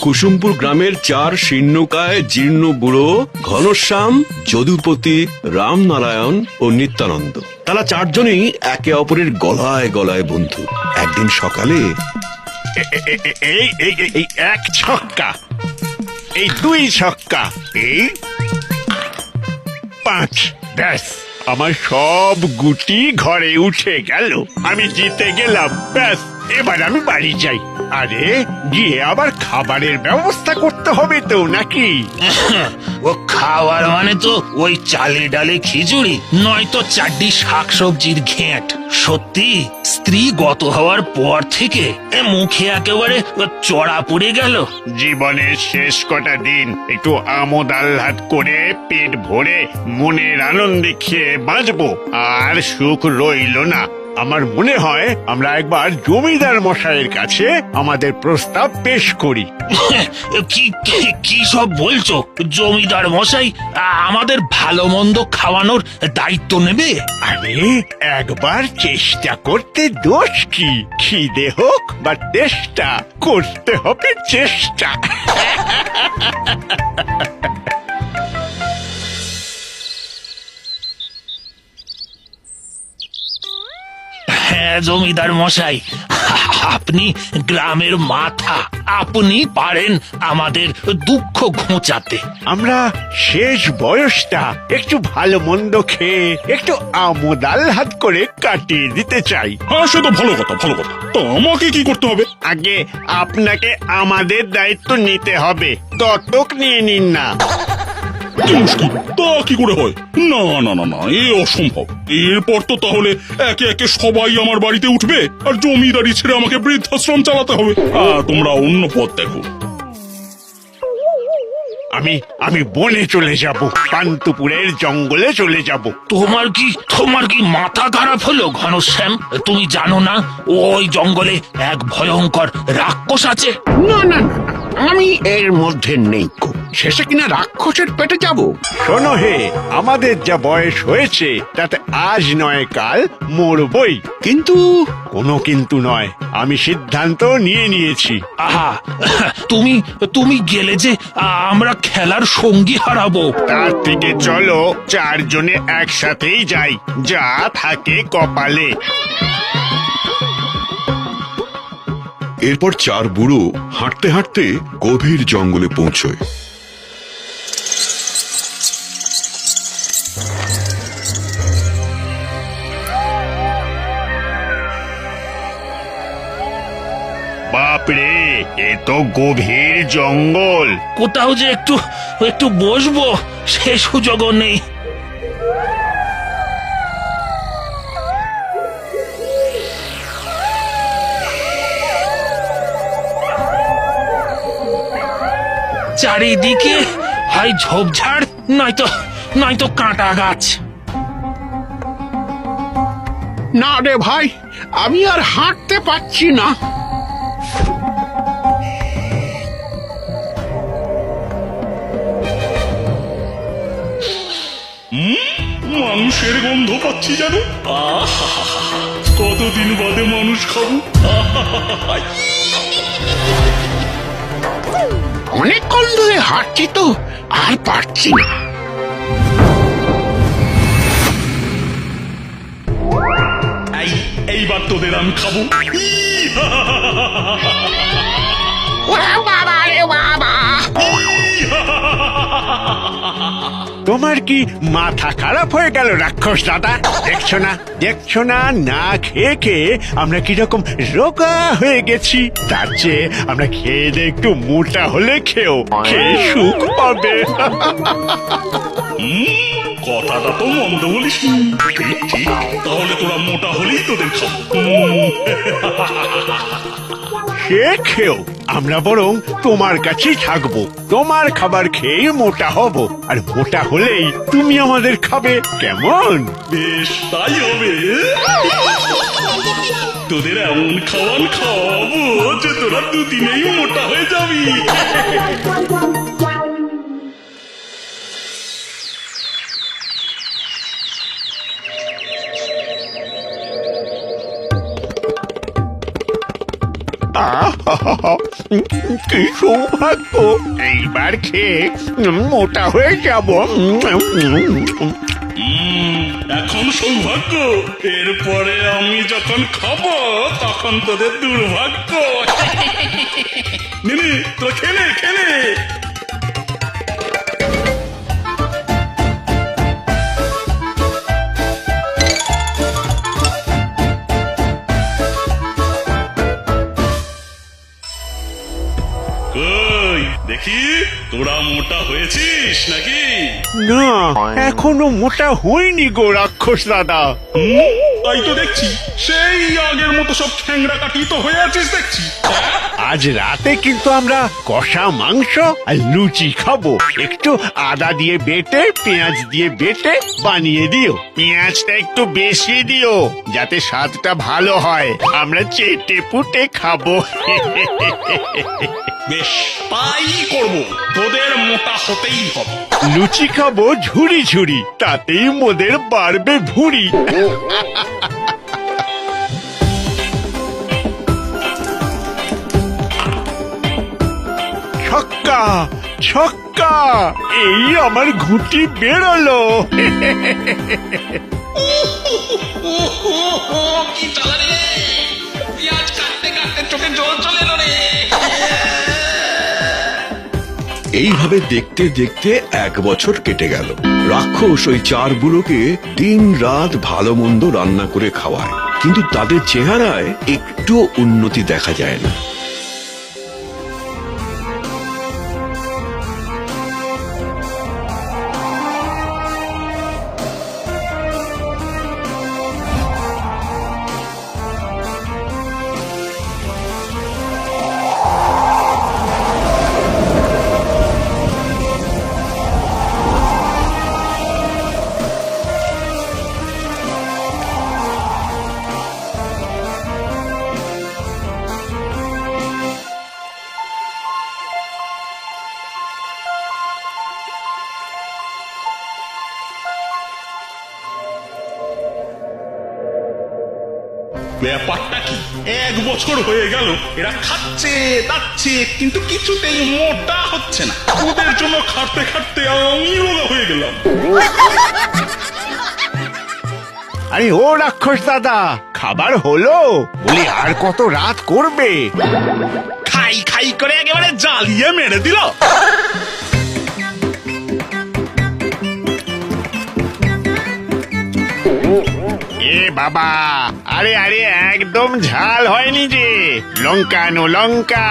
কুসুমপুর গ্রামের 4 শীর্ণকায় জীর্ণ বুড়ো ঘনশ্যাম, যদুপতি, রামনারায়ণ ও নিত্যানন্দ। তারা 4 জনেই একে অপরের গলায় গলায় বন্ধু। একদিন সকালে এই 1 ছক্কা, এই 2 ছক্কা, এই 5, ব্যাস আমার সব গুটি ঘরে উঠে গেল। আমি জিতে গেলাম, ব্যাস এবার আমি বাড়ি যাই। আরে গিয়ে আবার খাবারের ব্যবস্থা করতে হবে তো নাকি? ও খাওয়ার মানে তো ওই চালে ডালে খিচুড়ি, নয়তো 4টি শাকসবজির ঘেঁট। সত্যি স্ত্রী গত হওয়ার পর থেকে মুখে একেবারে চড়া পড়ে গেল। জীবনের শেষ কটা দিন একটু আমোদ আহ্লাদ করে পেট ভরে মনের আনন্দে খেয়ে বাঁচবো, আর সুখ রইল না। আমার মনে হয় আমরা একবার জমিদার মশাইয়ের কাছে আমাদের প্রস্তাব পেশ করি। কি কি- কি সব বলছো? জমিদার মশাই আমাদের ভালো মন্দ খাওয়ানোর দায়িত্ব নেবে? আরে একবার চেষ্টা করতে দোষ কি? খিদে হোক বা চেষ্টা, করতে হবে চেষ্টা। হ্যাঁ জমিদার মশাই, আপনি গ্রামের মাথা, আপনি পারেন আমাদের দুঃখ ঘোচাতে। আমরা শেষ বয়সটা একটু ভালো মন্দ খেয়ে একটু আমোদ আহ্লাদ করে কাটিয়ে দিতে চাই। হ্যাঁ সে তো ভালো কথা, ভালো কথা। তো আমাকে কি করতে হবে? আগে আপনাকে আমাদের দায়িত্ব নিতে হবে, দত্তক নিয়ে নিন না। কি মুশকিল, তা কি করে হয়? না না না না, এ অসম্ভব। এরপর তো তাহলে একে একে সবাই আমার বাড়িতে উঠবে, আর জমিদারি ছেড়ে আমাকে বৃদ্ধাশ্রম চালাতে হবে। তোমরা অন্য পথ দেখো। আমি বনে চলে যাব, পান্তুপুরের জঙ্গলে চলে যাব। তোমার কি মাথা খারাপ হলো ঘনশ্যাম? তুমি জানো না ওই জঙ্গলে এক ভয়ঙ্কর রাক্ষস আছে? না না না, আমি এর মধ্যে নেই কো। শেষে কিনা রাক্ষসের পেটে যাব? শোনো হে, আমাদের যা বয়স হয়েছে তাতে আজ নয় কাল মরবই। কিন্তু কোনো কিন্তু নয়, আমি সিদ্ধান্ত নিয়ে নিয়েছি। আহা, তুমি গেলে যে আমরা খেলার সঙ্গী হারাবো। তার থেকে চলো 4 জনে একসাথেই যাই, যা থাকে কপালে। এরপর 4 বুড়ো হাঁটতে হাঁটতে গভীর জঙ্গলে পৌঁছয়। বাপরে, এ তো গভীর জঙ্গল। কোথাও যে একটু বসবো সে সুযোগও নেই। চারিদিকে হয় ঝোপঝাড়, নয়তো কাঁটা গাছ। না রে ভাই, আমি আর হাঁটতে পারছি না। মানুষের গন্ধ পাচ্ছি যেন। কতদিন বাদে মানুষ খাবো। অনেকক্ষণ ধরে হাঁটছি তো, আর পারছি না। এইবার তোদের আমি খাবো। ওরে বাবা রে বাবা! তোমার কি মাথা খারাপ হয়ে গেল রাক্ষস দাদা? দেখছো না না খেয়ে খেয়ে আমরা কিরকম রোগা হয়ে গেছি। তার চেয়ে আমরা খেয়ে দিয়ে একটু মোটা হলে খেয়ে সুখ পাবে। কথাটা তো মন্দ বলিস। ঠিক ঠিক, তাহলে তোরা মোটা হলেই তোদের খাবো। সে খেও, আমরা বরং তোমার কাছেই থাকবো। তোমার খাবার খেয়ে মোটা হব, আর মোটা হলেই তুমি আমাদের খাবে, কেমন? বেশ, তাই হবে। তোদের এমন খাওয়াবো যে তোরা 2 দিনেই মোটা হয়ে যাবি। কি সৌভাগ্য, এইবার খেয়ে মোটা হয়ে যাব। এখন সৌভাগ্য, এরপরে আমি যখন খাবো তখন তোদের দুর্ভাগ্য। নিনি তো খেলে খেলে। কই দেখি তোরা মোটা হয়েছিস নাকি? না, এখনো মোটা হয়নি গো রাক্ষস দাদা। তাই তো দেখছি, সেই আগের মতো সব ঠ্যাংরা কাটি তো হয়ে আছিস দেখছি। আজ রাতে কিন্তু আমরা কষা মাংস আর লুচি খাবো। একটু আদা দিয়ে বেটে, পেঁয়াজ দিয়ে বেটে বানিয়ে দিও। পেঁয়াজটা একটু বেশি দিও, যাতে স্বাদটা ভালো হয়। আমরা চেটে পুটে খাবো। বেশ, তাই করব, তোদের মোটা হতেই হবে। লুচি খাবো ঝুড়ি ঝুড়ি, তাতেই মোদের বাড়বে ভুঁড়ি। ছক্কা ছক্কা, এই আমার ঘুঁটি বেরোলো। কি চালা রে, পেঁয়াজ কাটতে কাটতে চোখে জল চলে এলো রে। এইভাবে দেখতে দেখতে 1 বছর কেটে গেল। রাক্ষস ওই 4 বুড়োকে দিন রাত ভালো মন্দ রান্না করে খাওয়ায়, কিন্তু তাদের চেহারায় একটু উন্নতি দেখা যায় না। ব্যাপারটা কি, 1 বছর হয়ে গেল এরা খাচ্ছে দাচ্ছে কিন্তু কিছুতেই মোটা হচ্ছে না। ওদের জন্য খাটতে খাটতে আমি রোগা হয়ে গেলাম। আরে ও রাক্ষস দাদা, খাবার হলো? বলি আর কত রাত করবে? খাই খাই করে একেবারে জ্বালিয়ে মেরে দিল। এ বাবা, আরে আরে একদম ঝাল হয়নি যে। লঙ্কা আনো, লঙ্কা।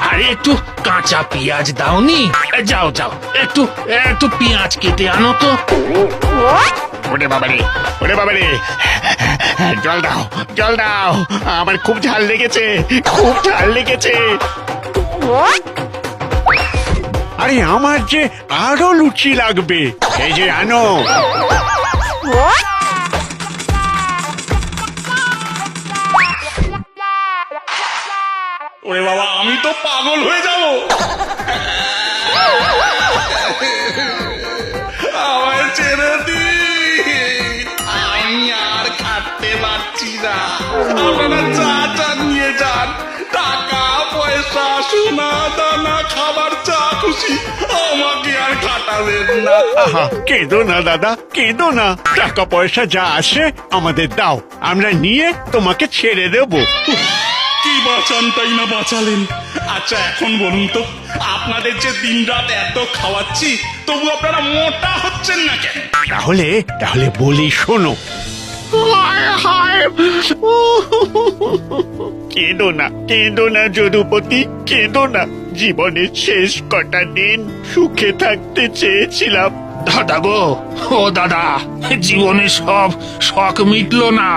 আরে একটু কাঁচা পেঁয়াজ দাওনি? যাও যাও, একটু একটু পেঁয়াজ কেটে আনো তো। ওরে বাবারে, ওরে বাবারে, জল দাও, জল দাও। আমার খুব ঝাল লেগেছে, খুব ঝাল লেগেছে। আরে আমার যে আরো লুচি লাগবে, এই যে আনো। ওরে বাবা, আমি তো পাগল হয়ে যাব। আমায় ছেড়ে দিন, আমি আর খাটতে পারছি না। আপনারা যা চান নিয়ে যান, টাকা পয়সা সোনা দানা খাবার যা খুশি, আমাকে আর খাটাবেন না। আহা, কেঁদো না দাদা, কেঁদো না। টাকা পয়সা যা আসে আমাদের দাও, আমরা নিয়ে তোমাকে ছেড়ে দেবো। কি বাঁচান তাই না বাঁচালেন। আচ্ছা এখন বলুন তো, আপনাদের যে দিনরাত এত খাওয়াচ্ছি তবু আপনারা মোটা হচ্ছেন না কেন? তাহলে তাহলে বলি শোনো। কেঁদো না, কেঁদো না যদুপতি, কেঁদো না। জীবনের শেষ কটা দিন সুখে থাকতে চেয়েছিলাম। দাদা গো, ও দাদা, জীবনে সব শখ মিটলো না,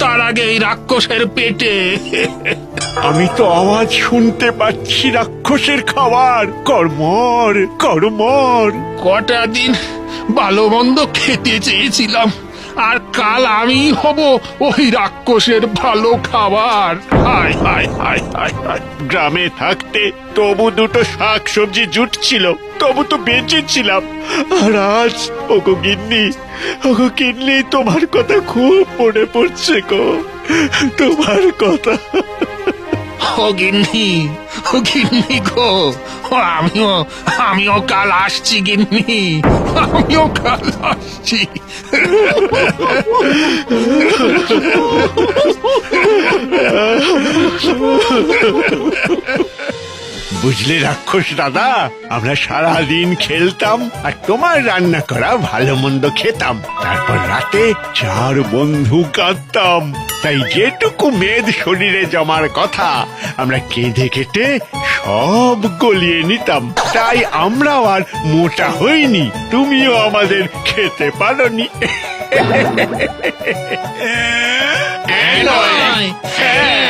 তার আগে এই রাক্ষসের পেটে। আমি তো আওয়াজ শুনতে পাচ্ছি রাক্ষসের খাবার। কর্মর কর্মর। কটা দিন ভালো মন্দ খেতে চেয়েছিলাম, আর কাল আমি হব ওই রাক্ষসের ভালো খাবার। হায় হায় হায় হায় হায়। গ্রামে থাকতে তবু দুটো শাক সবজি জুটছিল, তবু তো বেঁচে ছিলাম। আর আজ ওগো গিন্নি তোমার কথা খুব মনে পড়ছে গো, তোমার কথা। ও গিন্নি গো, আমিও কাল আসছি গিন্নি, আমিও কাল আসছি। বুঝলে রাক্ষস দাদা, আমরা সারাদিন খেলতাম আর তোমার রান্না করা ভালো মন্দ খেতাম, তারপর রাতে 4 বন্ধু কাঁদতাম। তাই যেটুকু মেদ শরীরে জমার কথা আমরা কেঁদে কেটে সব গলিয়ে নিতাম। তাই আমরাও আর মোটা হইনি, তুমিও আমাদের খেতে পারোনি। নয়, হ্যাঁ।